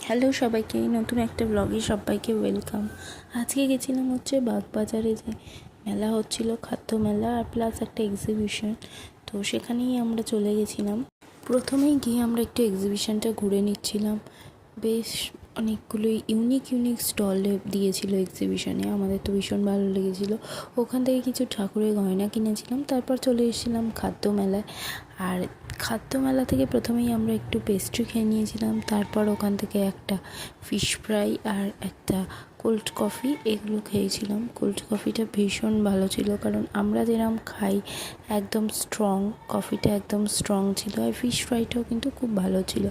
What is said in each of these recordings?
Hello সবাইকে, নতুন একটা ব্লগে সবাইকে ওয়েলকাম। আজকে গেছিলাম হচ্ছে বাগবাজারে, যে মেলা হচ্ছিল, খাদ্য মেলা আর প্লাস একটা এক্সিবিশন। তো সেখানেই আমরা চলে গেছিলাম। প্রথমেই গিয়ে আমরা একটু এক্সিবিশনটা ঘুরে নিচ্ছিলাম। বেশ অনেকগুলো ইউনিক স্টল দিয়েছিল এক্সিবিশনে, আমাদের তো ভীষণ ভালো লেগেছিলো। ওখান থেকে কিছু ঠাকুরের গয়না কিনেছিলাম, তারপর চলে এসেছিলাম খাদ্য মেলায়। আর খাদ্য মেলা থেকে প্রথমেই আমরা একটু পেস্ট্রি খেয়ে নিয়েছিলাম, তারপর ওখান থেকে একটা ফিশ ফ্রাই আর একটা কোল্ড কফি এগুলো খেয়েছিলাম। কোল্ড কফিটা ভীষণ ভালো ছিল, কারণ আমরা যেরকম খাই একদম স্ট্রং, কফিটা একদম স্ট্রং ছিল। আর ফিশ ফ্রাইটাও কিন্তু খুব ভালো ছিল।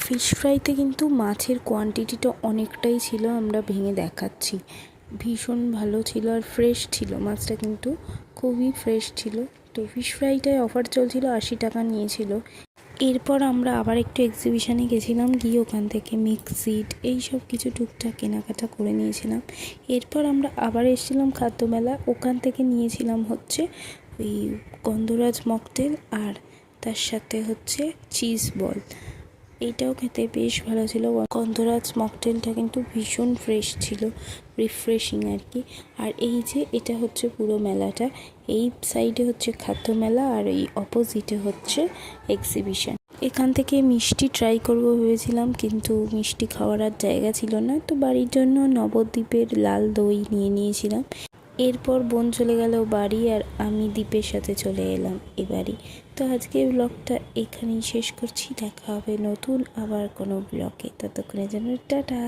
ফিশ ফ্রাইতে কিন্তু মাছের কোয়ান্টিটিটা অনেকটাই ছিল, আমরা ভেঙে দেখাচ্ছি। ভীষণ ভালো ছিল আর ফ্রেশ ছিল, মাছটা কিন্তু খুবই ফ্রেশ ছিল। তো ফিশ ফ্রাইটায় অফার চলছিল, 80 টাকা নিয়েছিল। এরপর আমরা আবার একটু এক্সিবিশানে গেছিলাম, গিয়ে ওখান থেকে মিক্সিড এইসব কিছু টুকটাক কেনাকাটা করে নিয়েছিলাম। এরপর আমরা আবার এসেছিলাম খাদ্যমেলা, ওখান থেকে নিয়েছিলাম হচ্ছে ওই গন্ধরাজ মকটেল আর তার সাথে হচ্ছে চিজ বল। এইটাও খেতে বেশ ভালো ছিল। গন্ধরাজ মকটেলটা কিন্তু ভীষণ ফ্রেশ ছিল, রিফ্রেশিং আর কি। আর এই যে এটা হচ্ছে পুরো মেলাটা, এই সাইডে হচ্ছে খাদ্য মেলা আর এই অপোজিটে হচ্ছে এক্সিবিশন। এখান থেকে মিষ্টি ট্রাই করব ভেবেছিলাম, কিন্তু মিষ্টি খাওয়ার আর জায়গা ছিল না, তো বাড়ির জন্য নবদ্বীপের লাল দই নিয়ে নিয়েছিলাম। এরপর বোন চলে গেল বাড়ি, আর আমি দীপের সাথে চলে এলাম এবারই। তো আজকে ব্লগটা এখানেই শেষ করছি, দেখা হবে নতুন আবার কোনো ব্লগে, ততক্ষণের জন্য টাটা।